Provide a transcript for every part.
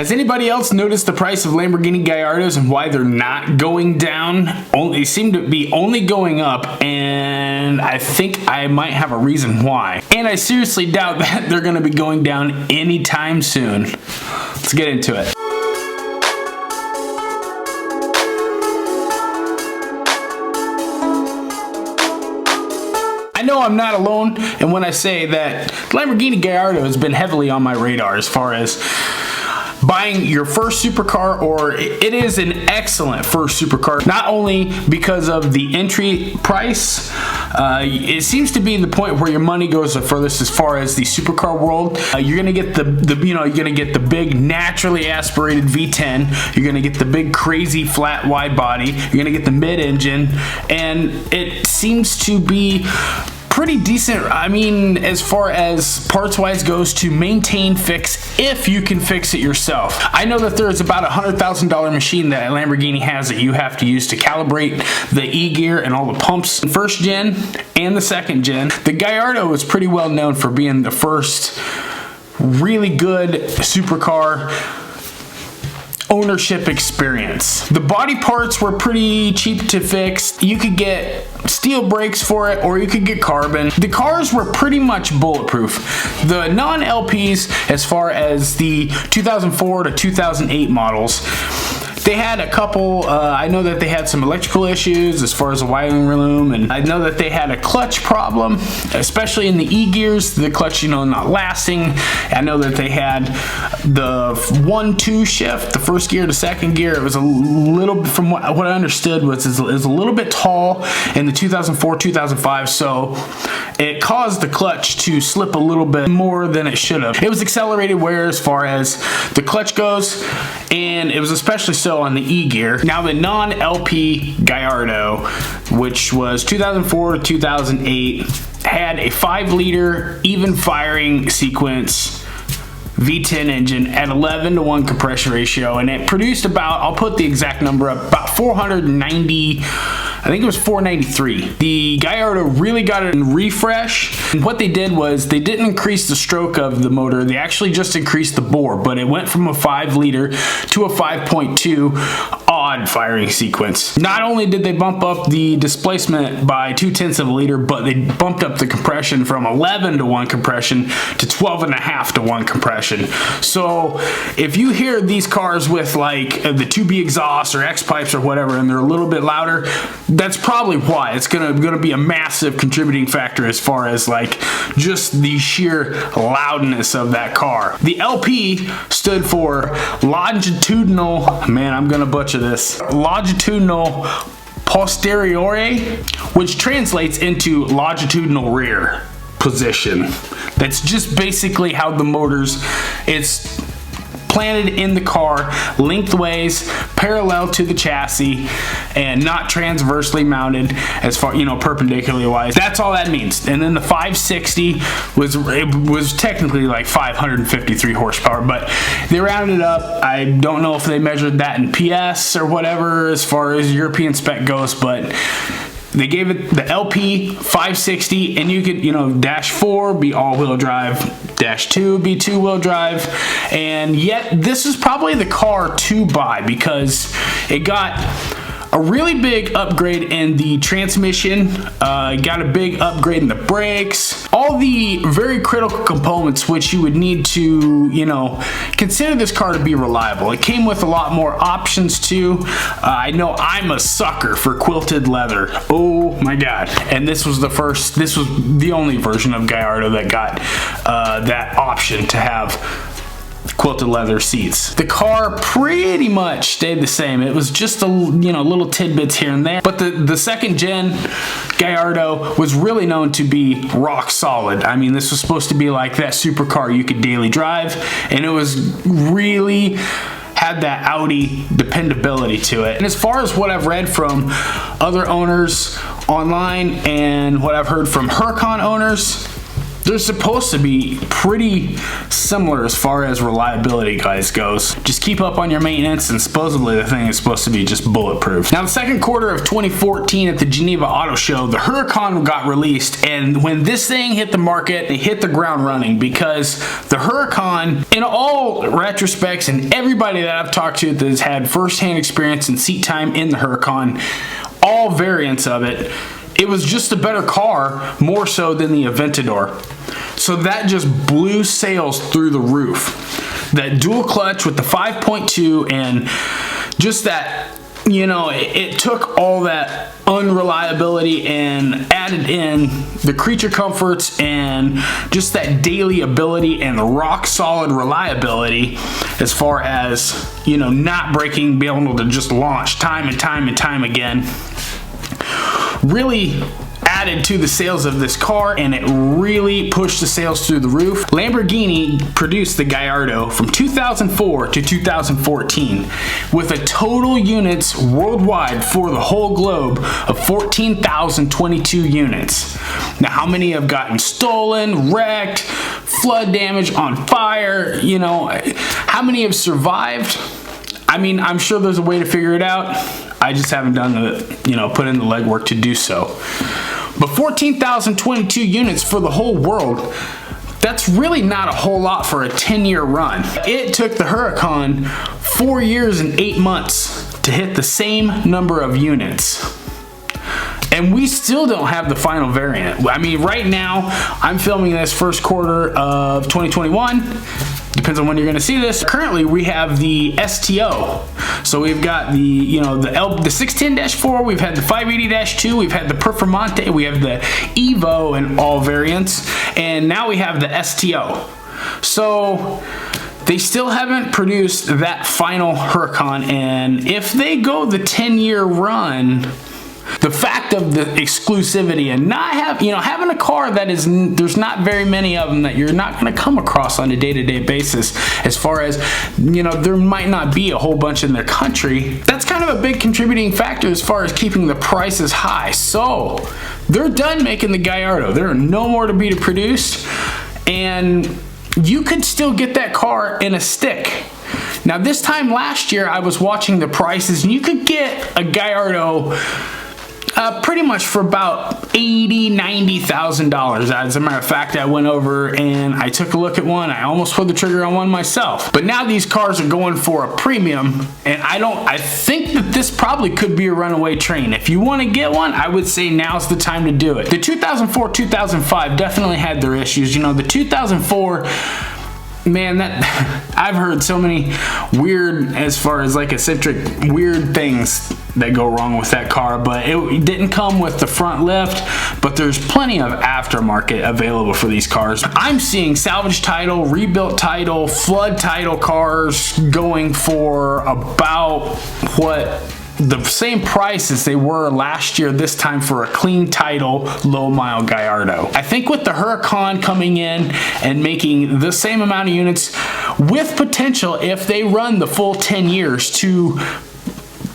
Has anybody else noticed the price of Lamborghini Gallardos and why they're not going down? They seem to be only going up, and I think I might have a reason why. And I seriously doubt that they're gonna be going down anytime soon. Let's get into it. I know I'm not alone, and when I say that Lamborghini Gallardo has been heavily on my radar as far as buying your first supercar, or it is an excellent first supercar, not only because of the entry price. It seems to be the point where your money goes the furthest as far as the supercar world. You're gonna get you're gonna get the big naturally aspirated V10. You're gonna get the big crazy flat wide body. You're gonna get the mid-engine, and it seems to be pretty decent. I mean, as far as parts wise goes, to maintain, fix, if you can fix it yourself. I know that there is about $100,000 machine that Lamborghini has that you have to use to calibrate the E-gear and all the pumps. First gen and the second gen. The Gallardo was pretty well known for being the first really good supercar ownership experience. The body parts were pretty cheap to fix. You could get steel brakes for it, or you could get carbon. The cars were pretty much bulletproof. The non-LPs, as far as the 2004 to 2008 models, they had a couple, I know that they had some electrical issues as far as the wiring loom, and I know that they had a clutch problem, especially in the E-gears, the clutch, not lasting. I know that they had the 1-2 shift, the first gear to second gear. It was a little, from what I understood, was a little bit tall in the 2004, 2005, so it caused the clutch to slip a little bit more than it should have. It was accelerated wear as far as the clutch goes, and it was especially so on the E-gear. Now the non-LP Gallardo, which was 2004 to 2008, had a 5-liter even firing sequence V10 engine at 11:1 compression ratio, and it produced about, I'll put the exact number up, about 490, I think it was 493. The Gallardo really got a refresh, and what they did was they didn't increase the stroke of the motor, they actually just increased the bore, but it went from a 5-liter to a 5.2 odd firing sequence. Not only did they bump up the displacement by 0.2 of a liter, but they bumped up the compression from 11:1 compression to 12.5:1 compression. So if you hear these cars with like the 2B exhaust or X pipes or whatever, and they're a little bit louder, that's probably why. It's gonna be a massive contributing factor as far as like just the sheer loudness of that car. The LP stood for longitudinal, man, I'm gonna butcher this, longitudinal posteriore, which translates into longitudinal rear position. That's just basically how the motors, it's planted in the car lengthways parallel to the chassis and not transversely mounted as far, perpendicularly wise. That's all that means. And then the 560 was technically like 553 horsepower, but they rounded it up. I don't know if they measured that in PS or whatever as far as European spec goes, but they gave it the LP 560, and you could, dash 4 be all-wheel drive, dash 2 be two-wheel drive, and yet this is probably the car to buy because it got a really big upgrade in the transmission, got a big upgrade in the brakes, all the very critical components which you would need to, consider this car to be reliable. It came with a lot more options too. I know I'm a sucker for quilted leather. Oh my God. And this was the only version of Gallardo that got that option to have quilted leather seats. The car pretty much stayed the same. It was just a little tidbits here and there, but the second gen Gallardo was really known to be rock solid. I mean, this was supposed to be like that supercar you could daily drive, and it was really had that Audi dependability to it. And as far as what I've read from other owners online and what I've heard from Huracan owners, they're supposed to be pretty similar as far as reliability guys goes. Just keep up on your maintenance, and supposedly the thing is supposed to be just bulletproof. Now, the second quarter of 2014 at the Geneva Auto Show, the Huracan got released, and when this thing hit the market, it hit the ground running, because the Huracan, in all retrospects, and everybody that I've talked to that has had firsthand experience and seat time in the Huracan, all variants of it, it was just a better car, more so than the Aventador. So that just blew sales through the roof. That dual clutch with the 5.2 and just that, you know, it took all that unreliability and added in the creature comforts and just that daily ability and rock solid reliability as far as, you know, not breaking, being able to just launch time and time and time again. Really added to the sales of this car, and it really pushed the sales through the roof. Lamborghini produced the Gallardo from 2004 to 2014 with a total units worldwide for the whole globe of 14,022 units. Now, how many have gotten stolen, wrecked, flood damage, on fire? You know, how many have survived? I mean, I'm sure there's a way to figure it out. I just haven't done the, you know, put in the legwork to do so. But 14,022 units for the whole world, that's really not a whole lot for a 10-year run. It took the Huracan 4 years and 8 months to hit the same number of units. And we still don't have the final variant. I mean, right now, I'm filming this first quarter of 2021. Depends on when you're gonna see this. Currently, we have the STO. So we've got the, you know, the 610-4, we've had the 580-2, we've had the Performante, we have the Evo in all variants, and now we have the STO. So they still haven't produced that final Huracan, and if they go the 10-year run, the fact of the exclusivity and not have, you know, having a car that is, there's not very many of them that you're not going to come across on a day-to-day basis, as far as, you know, there might not be a whole bunch in their country. That's kind of a big contributing factor as far as keeping the prices high. So they're done making the Gallardo. There are no more to be produced, and you could still get that car in a stick. Now, this time last year, I was watching the prices, and you could get a Gallardo pretty much for about $80,000, $90,000. As a matter of fact, I went over and I took a look at one. I almost pulled the trigger on one myself. But now these cars are going for a premium, and I think that this probably could be a runaway train. If you want to get one, I would say now's the time to do it. The 2004, 2005 definitely had their issues. You know, the 2004, man, that I've heard so many weird, as far as like eccentric, weird things that go wrong with that car, but it didn't come with the front lift. But there's plenty of aftermarket available for these cars. I'm seeing salvage title, rebuilt title, flood title cars going for about what, the same price as they were last year, this time for a clean title, low mile Gallardo. I think with the Huracan coming in and making the same amount of units, with potential, if they run the full 10 years, to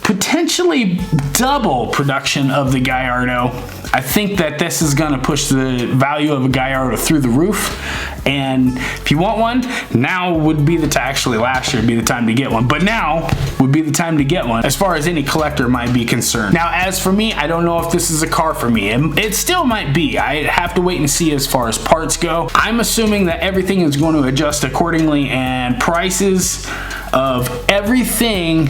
potentially double production of the Gallardo, I think that this is gonna push the value of a Gallardo through the roof. And if you want one, now would be the time, actually last year would be the time to get one, but now would be the time to get one, as far as any collector might be concerned. Now, as for me, I don't know if this is a car for me. It still might be. I have to wait and see as far as parts go. I'm assuming that everything is going to adjust accordingly, and prices of everything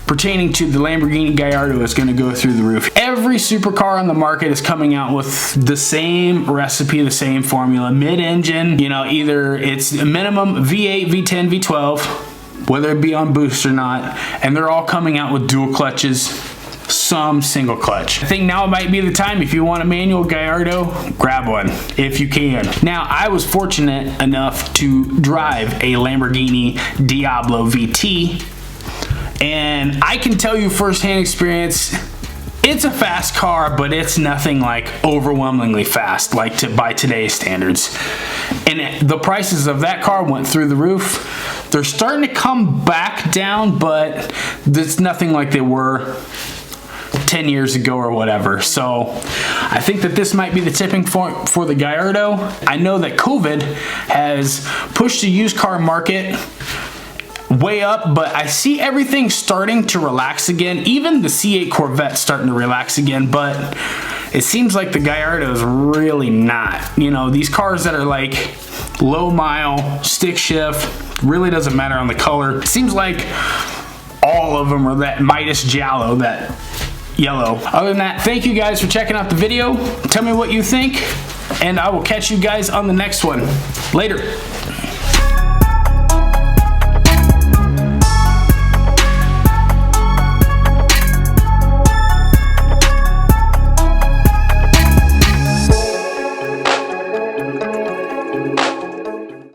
pertaining to the Lamborghini Gallardo is going to go through the roof. Every supercar on the market is coming out with the same recipe, the same formula, mid-engine, you know, either it's a minimum V8, V10, V12, whether it be on boost or not, and they're all coming out with dual clutches, some single clutch. I think now might be the time. If you want a manual Gallardo, grab one if you can. Now, I was fortunate enough to drive a Lamborghini Diablo VT, and I can tell you firsthand experience, it's a fast car, but it's nothing like overwhelmingly fast, like by today's standards. And the prices of that car went through the roof. They're starting to come back down, but it's nothing like they were 10 years ago or whatever. So I think that this might be the tipping point for the Gallardo. I know that COVID has pushed the used car market way up, but I see everything starting to relax again. Even the C8 Corvette's starting to relax again, but it seems like the Gallardo is really not. You know, these cars that are like low mile, stick shift, really doesn't matter on the color. It seems like all of them are that Midas Giallo, that yellow. Other than that, thank you guys for checking out the video. Tell me what you think, and I will catch you guys on the next one. Later.